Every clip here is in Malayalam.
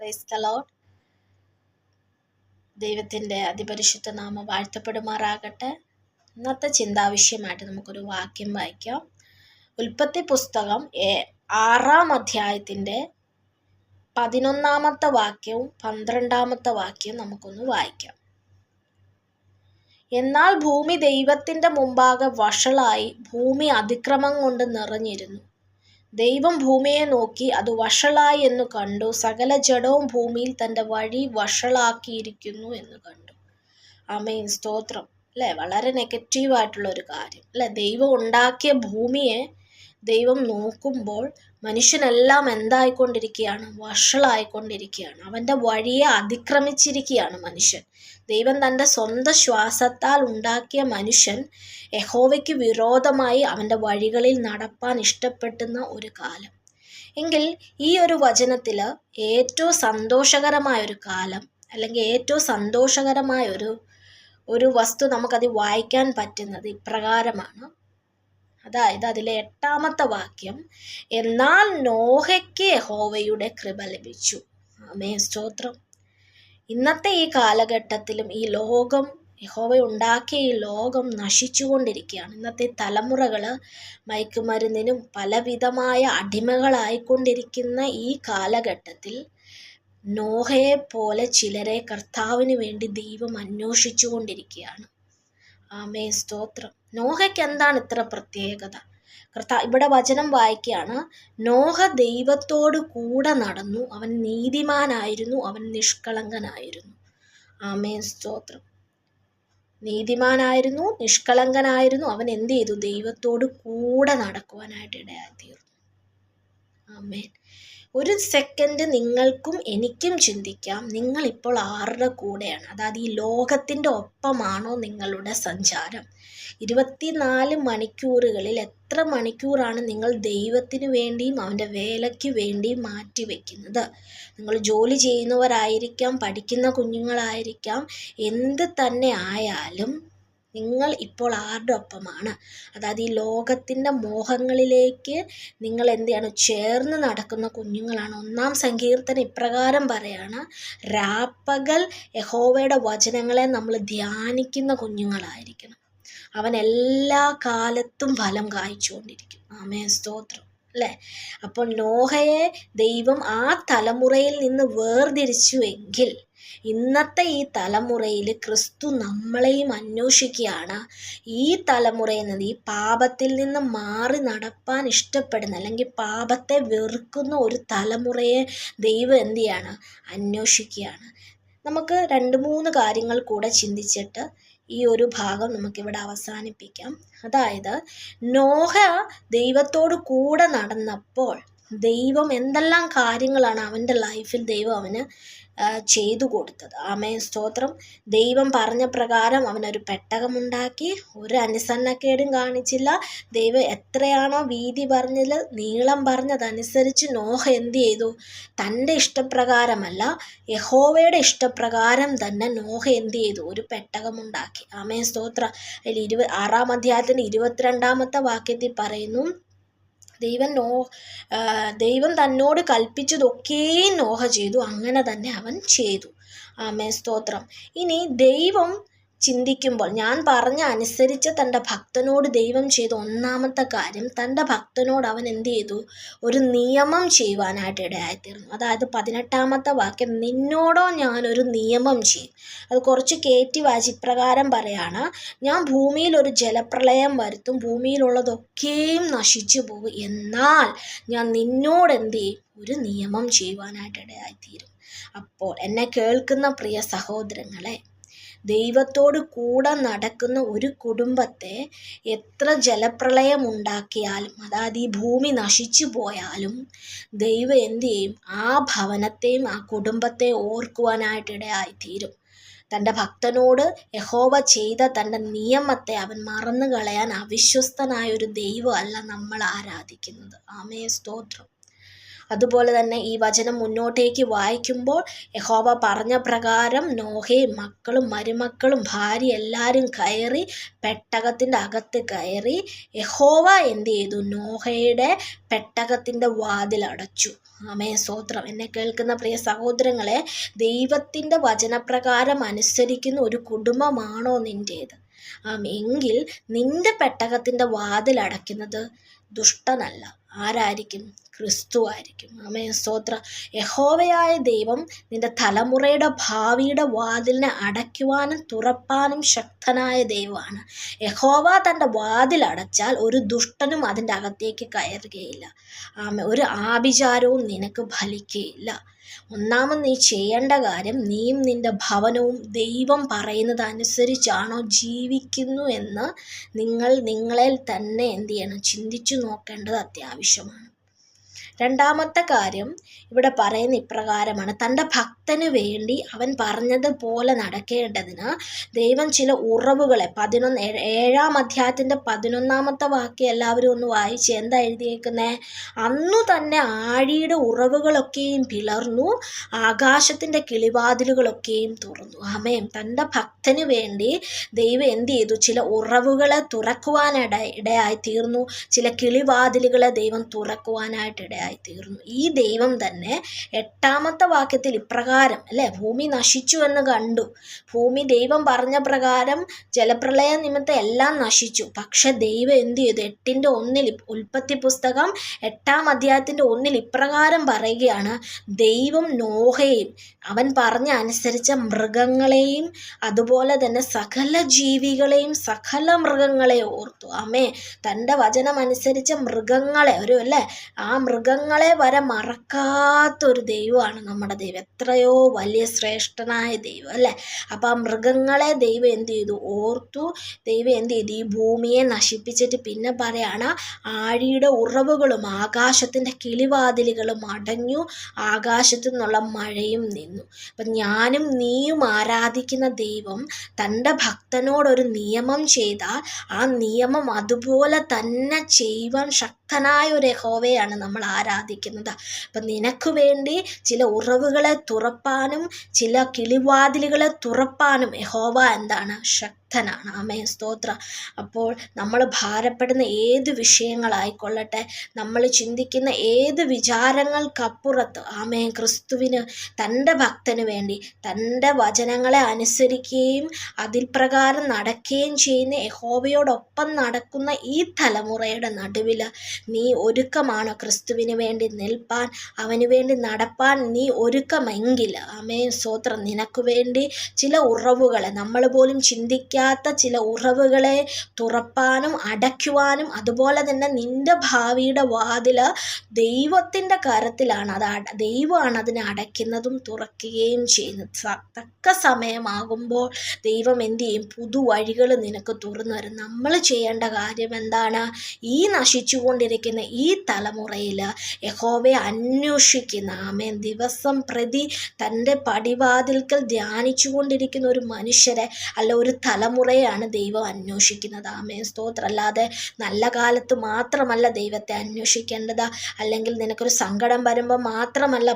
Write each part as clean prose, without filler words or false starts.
Praise the Lord. ദൈവത്തിൻ്റെ അതിപരിശുദ്ധ നാമം വാഴ്ത്തപ്പെടുമാറാകട്ടെ. ഇന്നത്തെ ചിന്താവിഷയമായിട്ട് നമുക്കൊരു വാക്യം വായിക്കാം. ഉൽപ്പത്തി പുസ്തകം 6-ാം അധ്യായത്തിൻ്റെ 11-ാമത്തെ വാക്യവും 12-ാമത്തെ വാക്യവും നമുക്കൊന്ന് വായിക്കാം. എന്നാൽ ഭൂമി ദൈവത്തിൻ്റെ മുമ്പാകെ വഷളായി, ഭൂമി അതിക്രമം കൊണ്ട് നിറഞ്ഞിരുന്നു. ദൈവം ഭൂമിയെ നോക്കി, അത് വഷളായി എന്ന് കണ്ടു. സകല ജഡവും ഭൂമിയിൽ തൻ്റെ വഴി വഷളാക്കിയിരിക്കുന്നു എന്ന് കണ്ടു. ആമേൻ, സ്തോത്രം. അല്ലേ, വളരെ നെഗറ്റീവായിട്ടുള്ള ഒരു കാര്യം അല്ലേ. ദൈവം ഉണ്ടാക്കിയ ഭൂമിയെ ദൈവം നോക്കുമ്പോൾ മനുഷ്യനെല്ലാം എന്തായിക്കൊണ്ടിരിക്കുകയാണ്? വഷളായിക്കൊണ്ടിരിക്കുകയാണ്. അവൻ്റെ വഴിയെ അതിക്രമിച്ചിരിക്കുകയാണ് മനുഷ്യൻ. ദൈവം തൻ്റെ സ്വന്തം ശ്വാസത്താൽ ഉണ്ടാക്കിയ മനുഷ്യൻ യഹോവയ്ക്ക് വിരോധമായി അവൻ്റെ വഴികളിൽ നടപ്പാൻ ഇഷ്ടപ്പെടുന്ന ഒരു കാലം. എങ്കിൽ ഈ ഒരു വചനത്തിൽ ഏറ്റവും സന്തോഷകരമായൊരു കാലം, അല്ലെങ്കിൽ ഏറ്റവും സന്തോഷകരമായ ഒരു വസ്തു നമുക്കത് വായിക്കാൻ പറ്റുന്നത് ഇപ്രകാരമാണ്. അതായത് അതിലെ 8-ാമത്തെ വാക്യം, എന്നാൽ നോഹയ്ക്ക് യഹോവയുടെ കൃപ ലഭിച്ചു. ആമേൻ, സ്തോത്രം. ഇന്നത്തെ ഈ കാലഘട്ടത്തിലും ഈ ലോകം, യഹോവ ഉണ്ടാക്കിയ ഈ ലോകം നശിച്ചുകൊണ്ടിരിക്കുകയാണ്. ഇന്നത്തെ തലമുറകൾ മയക്കുമരുന്നിനും പലവിധമായ അടിമകളായിക്കൊണ്ടിരിക്കുന്ന ഈ കാലഘട്ടത്തിൽ നോഹയെ പോലെ ചിലരെ കർത്താവിന് വേണ്ടി ദൈവം അന്വേഷിച്ചു കൊണ്ടിരിക്കുകയാണ്. ആമേൻ, സ്തോത്രം. നോഹയ്ക്ക് എന്താണ് ഇത്ര പ്രത്യേകത? ഇവിടെ വചനം വായിക്കുകയാണ്, നോഹ ദൈവത്തോട് കൂടെ നടന്നു, അവൻ നീതിമാനായിരുന്നു, അവൻ നിഷ്കളങ്കനായിരുന്നു. ആമേൻ, സ്തോത്രം. നീതിമാനായിരുന്നു, നിഷ്കളങ്കനായിരുന്നു. അവൻ എന്ത് ചെയ്തു? ദൈവത്തോട് കൂടെ നടക്കുവാനായിട്ട് ഇടയായിത്തീർന്നു. ആമേൻ. ഒരു സെക്കൻഡ് നിങ്ങൾക്കും എനിക്കും ചിന്തിക്കാം, നിങ്ങളിപ്പോൾ ആരുടെ കൂടെയാണ്? അതായത് ഈ ലോകത്തിൻ്റെ ഒപ്പമാണോ നിങ്ങളുടെ സഞ്ചാരം? 24 മണിക്കൂറുകളിൽ എത്ര മണിക്കൂറാണ് നിങ്ങൾ ദൈവത്തിന് വേണ്ടിയും അവൻ്റെ വേലയ്ക്ക് വേണ്ടിയും മാറ്റിവെക്കുന്നത്? നിങ്ങൾ ജോലി ചെയ്യുന്നവരായിരിക്കാം, പഠിക്കുന്ന കുഞ്ഞുങ്ങളായിരിക്കാം, എന്ത് തന്നെ ആയാലും നിങ്ങൾ ഇപ്പോൾ ആരുടെ ഒപ്പമാണ്? അതായത് ഈ ലോകത്തിൻ്റെ മോഹങ്ങളിലേക്ക് നിങ്ങൾ എന്തെയാണ്? ചേർന്ന് നടക്കുന്ന കുഞ്ഞുങ്ങളാണ്. 1-ാം സങ്കീർത്തനം ഇപ്രകാരം പറയാണ്, രാപ്പകൽ യഹോവയുടെ വചനങ്ങളെ നമ്മൾ ധ്യാനിക്കുന്ന കുഞ്ഞുങ്ങളായിരിക്കണം. അവൻ എല്ലാ കാലത്തും ഫലം കായ്ച്ചുകൊണ്ടിരിക്കും. ആമേൻ, സ്തോത്രം. അല്ലേ? അപ്പോൾ നോഹയെ ദൈവം ആ തലമുറയിൽ നിന്ന് വേർതിരിച്ചു എങ്കിൽ ഇന്നത്തെ ഈ തലമുറയിൽ ക്രിസ്തു നമ്മളെയും അന്വേഷിക്കുകയാണ്. ഈ തലമുറയിൽ നിന്ന്, ഈ പാപത്തിൽ നിന്ന് മാറി നടപ്പാൻ ഇഷ്ടപ്പെടുന്ന, അല്ലെങ്കിൽ പാപത്തെ വെറുക്കുന്ന ഒരു തലമുറയെ ദൈവം എന്ത് ചെയ്യാണ്? അന്വേഷിക്കുകയാണ്. നമുക്ക് 2-3 കാര്യങ്ങൾ കൂടെ ചിന്തിച്ചിട്ട് ഈ ഒരു ഭാഗം നമുക്കിവിടെ അവസാനിപ്പിക്കാം. അതായത് നോഹ ദൈവത്തോട് കൂടെ നടന്നപ്പോൾ ദൈവം എന്തെല്ലാം കാര്യങ്ങളാണ് അവൻ്റെ ലൈഫിൽ ദൈവം അവന് ചെയ്തു കൊടുത്തത്. ആമേൻ, സ്തോത്രം. ദൈവം പറഞ്ഞ പ്രകാരം അവനൊരു പെട്ടകമുണ്ടാക്കി, ഒരു അനുസരണക്കേടും കാണിച്ചില്ല. ദൈവം എത്രയാണോ വീതി പറഞ്ഞത്, നീളം പറഞ്ഞതനുസരിച്ച് നോഹ എന്ത് ചെയ്തു? തൻ്റെ ഇഷ്ടപ്രകാരമല്ല, യഹോവയുടെ ഇഷ്ടപ്രകാരം തന്നെ നോഹ എന്ത് ചെയ്തു? ഒരു പെട്ടകമുണ്ടാക്കി. ആമേൻ, സ്തോത്രം. അതിൽ 6-ാം അധ്യായത്തിൻ്റെ 22-ാമത്തെ വാക്യത്തിൽ പറയുന്നു, ദൈവം തന്നോട് കൽപ്പിച്ചതൊക്കെയും നോഹ ചെയ്തു, അങ്ങനെ തന്നെ അവൻ ചെയ്തു. ആമേൻ, സ്തോത്രം. ഇനി ദൈവം ചിന്തിക്കുമ്പോൾ, ഞാൻ പറഞ്ഞ അനുസരിച്ച് തൻ്റെ ഭക്തനോട് ദൈവം ചെയ്ത 1-ാമത്തെ കാര്യം, തൻ്റെ ഭക്തനോട് അവൻ എന്ത് ചെയ്തു? ഒരു നിയമം ചെയ്യുവാനായിട്ട് ഇടയായിത്തീർന്നു. അതായത് 18-ാമത്തെ വാക്യം, നിന്നോടോ ഞാനൊരു നിയമം ചെയ്യും. അത് കുറച്ച് കയറ്റി വായിച്ച് ഇപ്രകാരം പറയാണ്, ഞാൻ ഭൂമിയിൽ ഒരു ജലപ്രളയം വരുത്തും, ഭൂമിയിലുള്ളതൊക്കെയും നശിച്ചു പോകും, എന്നാൽ ഞാൻ നിന്നോട് എന്ത് ചെയ്യും? ഒരു നിയമം ചെയ്യുവാനായിട്ട് ഇടയായിത്തീരും. അപ്പോൾ എന്നെ കേൾക്കുന്ന പ്രിയ സഹോദരങ്ങളെ, ദൈവത്തോട് കൂടെ നടക്കുന്ന ഒരു കുടുംബത്തെ എത്ര ജലപ്രളയം ഉണ്ടാക്കിയാലും, അതായത് ഈ ഭൂമി നശിച്ചു പോയാലും, ദൈവം എന്ത് ചെയ്യും? ആ ഭവനത്തെയും ആ കുടുംബത്തെ ഓർക്കുവാനായിട്ട് ഇടയായിത്തീരും. തൻ്റെ ഭക്തനോട് യഹോവ ചെയ്ത തൻ്റെ നിയമത്തെ അവൻ മറന്നു കളയാൻ അവിശ്വസ്തനായൊരു ദൈവമല്ല നമ്മൾ ആരാധിക്കുന്നത്. ആമേൻ, സ്തോത്രം. അതുപോലെ തന്നെ ഈ വചനം മുന്നോട്ടേക്ക് വായിക്കുമ്പോൾ യഹോവ പറഞ്ഞ പ്രകാരം നോഹയും മക്കളും മരുമക്കളും ഭാര്യ എല്ലാവരും കയറി പെട്ടകത്തിൻ്റെ അകത്ത് കയറി. യഹോവ എന്ത് ചെയ്തു? നോഹയുടെ പെട്ടകത്തിൻ്റെ വാതിൽ അടച്ചു. ആമേൻ, സ്തോത്രം. എന്നെ കേൾക്കുന്ന പ്രിയ സഹോദരങ്ങളെ, ദൈവത്തിൻ്റെ വചനപ്രകാരം അനുസരിക്കുന്ന ഒരു കുടുംബമാണോ നിൻ്റേത്? എങ്കിൽ നിന്റെ പെട്ടകത്തിൻ്റെ വാതിൽ അടയ്ക്കുന്നത് ദുഷ്ടനല്ല. ആരായിരിക്കും? ക്രിസ്തു ആയിരിക്കും. ആമേൻ, സ്തോത്രം. യഹോവയായ ദൈവം നിന്റെ തലമുറയുടെ ഭാവിയുടെ വാതിലിനെ അടയ്ക്കുവാനും തുറപ്പാനും ശക്തനായ ദൈവമാണ്. യഹോവ തൻ്റെ വാതിൽ അടച്ചാൽ ഒരു ദുഷ്ടനും അതിൻ്റെ അകത്തേക്ക് കയറുകയില്ല. ഒരു ആഭിചാരവും നിനക്ക് ഫലിക്കുകയില്ല. ഒന്നാമത് നീ ചെയ്യേണ്ട കാര്യം, നീയും നിന്റെ ഭവനവും ദൈവം പറയുന്നത് അനുസരിച്ചാണോ ജീവിക്കുന്നു എന്ന് നിങ്ങളെ തന്നെ എന്ത് ചെയ്യണം? ചിന്തിച്ചു നോക്കേണ്ടത് അത്യാവശ്യമാണ്. രണ്ടാമത്തെ കാര്യം ഇവിടെ പറയുന്ന ഇപ്രകാരമാണ്: തൻ്റെ ഭക്തന് വേണ്ടി അവൻ പറഞ്ഞതുപോലെ നടക്കേണ്ടതിന് ദൈവം ചില ഉറവുകളെ 7-ാം അധ്യായത്തിൻ്റെ 11-ാമത്തെ വാക്യം എല്ലാവരും ഒന്ന് വായിച്ച്. എന്താ എഴുതിയേക്കുന്നത്? അന്നു തന്നെ ആഴിയുടെ ഉറവുകളൊക്കെയും പിളർന്നു, ആകാശത്തിൻ്റെ കിളിവാതിലുകളൊക്കെയും തുറന്നു. ആമേൻ. തൻ്റെ ഭക്തന് വേണ്ടി ദൈവം എന്ത് ചെയ്തു? ചില ഉറവുകളെ തുറക്കുവാനിടയായി തീർന്നു. ചില കിളിവാതിലുകളെ ദൈവം തുറക്കുവാനായിട്ട് ഇടയായി തീർന്നു. ഈ ദൈവം തന്നെ 8-ാമത്തെ വാക്യത്തിൽ ഇപ്രകാരം, അല്ലെ, ഭൂമി നശിച്ചു എന്ന് കണ്ടു. ഭൂമി ദൈവം പറഞ്ഞ പ്രകാരം ജലപ്രളയ നിമിത്തം എല്ലാം നശിച്ചു. പക്ഷെ ദൈവം എന്ത് ചെയ്തു? 8:1 ഉൽപ്പത്തി പുസ്തകം 8-ാം അധ്യായത്തിൻ്റെ 1 ഇപ്രകാരം പറയുകയാണ്: ദൈവം നോഹയെയും അവൻ പറഞ്ഞ അനുസരിച്ച മൃഗങ്ങളെയും അതുപോലെ തന്നെ സകല ജീവികളെയും സകല മൃഗങ്ങളെ ഓർത്തു. ആമേ. തൻ്റെ വചനം അനുസരിച്ച മൃഗങ്ങളെ ആ മൃഗങ്ങളെ വരെ മറക്കാത്തൊരു ദൈവമാണ് നമ്മുടെ ദൈവം. എത്രയോ വലിയ ശ്രേഷ്ഠനായ ദൈവം, അല്ലേ? അപ്പം ആ മൃഗങ്ങളെ ദൈവം എന്ത് ചെയ്തു? ഓർത്തു. ദൈവം എന്ത് ചെയ്തു? ഈ ഭൂമിയെ നശിപ്പിച്ചിട്ട് പിന്നെ പറയാണ്: ആഴിയുടെ ഉറവുകളും ആകാശത്തിൻ്റെ കിളിവാതിലുകളും അടഞ്ഞു, ആകാശത്തു നിന്നുള്ള മഴയും നിന്നു. അപ്പം ഞാനും നീയും ആരാധിക്കുന്ന ദൈവം തൻ്റെ ഭക്തനോടൊരു നിയമം ചെയ്താൽ ആ നിയമം അതുപോലെ തന്നെ ചെയ്യുവാൻ ശക്തനായ ഒരു യഹോവയാണ് നമ്മൾ ആരാധിക്കുന്നത്. അപ്പം നിനക്ക് വേണ്ടി ചില ഉറവുകളെ തുറപ്പാനും ചില കിളിവാതിലുകളെ തുറപ്പാനും യഹോവ എന്താണ്? ശക്തനാണ്. ആമേൻ, സ്തോത്രം. അപ്പോൾ നമ്മൾ ഭാരപ്പെടുന്ന ഏത് വിഷയങ്ങളായിക്കൊള്ളട്ടെ, നമ്മൾ ചിന്തിക്കുന്ന ഏത് വിചാരങ്ങൾക്കപ്പുറത്ത്, ആമേൻ, ക്രിസ്തുവിന് തൻ്റെ ഭക്തന് വേണ്ടി തൻ്റെ വചനങ്ങളെ അനുസരിക്കുകയും അതിൽ പ്രകാരം നടക്കുകയും ചെയ്യുന്ന യഹോവയോടൊപ്പം നടക്കുന്ന ഈ തലമുറയുടെ നടുവിൽ നീ ഒരുക്കമാണോ ക്രിസ്തുവിന് വേണ്ടി നിൽപ്പാൻ, അവന് വേണ്ടി നടപ്പാൻ നീ ഒരുക്കമെങ്കിൽ, ആമേൻ, സ്തോത്രം, നിനക്ക് വേണ്ടി ചില ഉറവുകളെ, നമ്മൾ പോലും ചിന്തിക്കാത്ത ചില ഉറവുകളെ തുറപ്പാനും അടയ്ക്കുവാനും അതുപോലെ തന്നെ നിന്റെ ഭാവിയുടെ വാതിൽ ദൈവത്തിൻ്റെ കരത്തിലാണ്. ദൈവമാണ് അതിനെ അടയ്ക്കുന്നതും തുറക്കുകയും ചെയ്യുന്നത്. തക്ക സമയമാകുമ്പോൾ ദൈവം എന്ത് ചെയ്യും? പുതുവഴികൾ നിനക്ക് തുറന്നു തരും. നമ്മൾ ചെയ്യേണ്ട കാര്യം എന്താണ്? ഈ നശിച്ചുകൊണ്ടിരിക്കുന്ന ഈ തലമുറയിൽ യഹോവയെ അന്വേഷിക്കുന്ന, ആമേൻ, ദിവസം പ്രതി തൻ്റെ പടിവാതിൽക്കൽ ധ്യാനിച്ചു കൊണ്ടിരിക്കുന്ന ഒരു മനുഷ്യരെ അല്ല ഒരു തലമുറയാണ് ദൈവം അന്വേഷിക്കുന്നത്. ആമേൻ, സ്തോത്രം. അല്ലാതെ നല്ല കാലത്ത് മാത്രമല്ല ദൈവത്തെ അന്വേഷിക്കേണ്ടത്, അല്ലെങ്കിൽ നിനക്കൊരു സങ്കടം വരുമ്പോൾ മാത്രമല്ല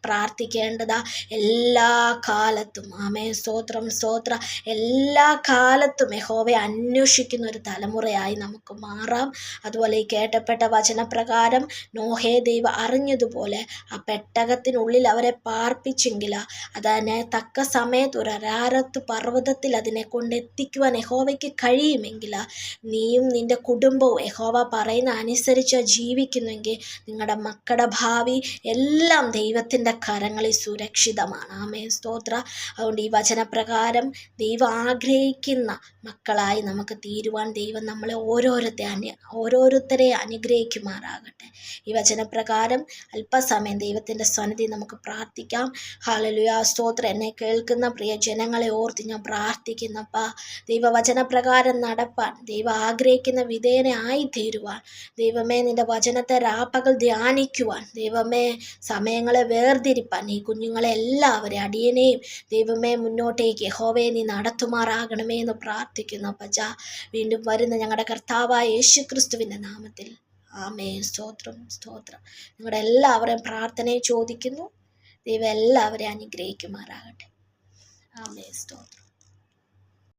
പ്രാർത്ഥിക്കേണ്ടത്. എല്ലാ കാലത്തും, ആമേൻ, സ്തോത്രം, സ്തോത്രം, എല്ലാ കാലത്തും യഹോവയെ അന്വേഷിക്കുന്ന ഒരു തലമുറയായി നമുക്ക് മാറാം. അതുപോലെ ഈ കേട്ടപ്പെട്ട വചനപ്രകാരം നോഹയെ ദൈവം അറിഞ്ഞതുപോലെ ആ പെട്ടകത്തിനുള്ളിൽ അവരെ പാർപ്പിച്ചെങ്കിൽ അതിനെ തക്ക സമയത്ത് ഒരു അരാരത്ത് പർവ്വതത്തിൽ അതിനെ കൊണ്ടെത്തിക്കുവാൻ യഹോവയ്ക്ക് കഴിയുമെങ്കിൽ നീയും നിൻ്റെ കുടുംബവും യഹോവ പറയുന്ന അനുസരിച്ച് ജീവിക്കുന്നെങ്കിൽ നിങ്ങളുടെ മക്കളുടെ ഭാവി എല്ലാം ദൈവത്തിൻ്റെ കരങ്ങളിൽ സുരക്ഷിതമാണ്. ആമേൻ, സ്തോത്രം. അതുകൊണ്ട് ഈ വചനപ്രകാരം ദൈവം ആഗ്രഹിക്കുന്ന മക്കളായി നമുക്ക് തീരുവാൻ ദൈവം നമ്മളെ ഓരോരുത്തരെ അനുഗ്രഹിക്കുമാറാകട്ടെ. ഈ വചനപ്രകാരം അല്പസമയം ദൈവത്തിൻ്റെ സന്നിധി നമുക്ക് പ്രാർത്ഥിക്കാം. ഹല്ലേലൂയ, സ്തോത്രം. എന്നെ കേൾക്കുന്ന പ്രിയ ജനങ്ങളെ ഓർത്ത് ഞാൻ പ്രാർത്ഥിക്കുന്നപ്പാ, ദൈവവചനപ്രകാരം നടപ്പാൻ, ദൈവം ആഗ്രഹിക്കുന്ന വിധേയനെ ആയിത്തീരുവാൻ, ദൈവമേ, നിൻ്റെ വചനത്തെ രാപ്പകൽ ധ്യാനിക്കുവാൻ, ദൈവമേ, സമയങ്ങളെ വേർതിരിപ്പാൻ ഈ കുഞ്ഞുങ്ങളെ എല്ലാവരെയും അടിയനെയും ദൈവമേ മുന്നോട്ടേക്ക് യഹോവയെ നീ നടത്തുമാറാകണമേ എന്ന് പ്രാർത്ഥിക്കുന്നു. അപ്പച്ചാ, വീണ്ടും വരുന്ന ഞങ്ങളുടെ കർത്താവായ യേശു ക്രിസ്തുവിൻ്റെ നാമത്തിൽ ആമേ. സ്തോത്രം, സ്തോത്രം. നിങ്ങളുടെ എല്ലാവരെയും പ്രാർത്ഥനയെ ചോദിക്കുന്നു. ദൈവം എല്ലാവരെയും അനുഗ്രഹിക്കുമാറാകട്ടെ. ആമേ. സ്തോത്രം.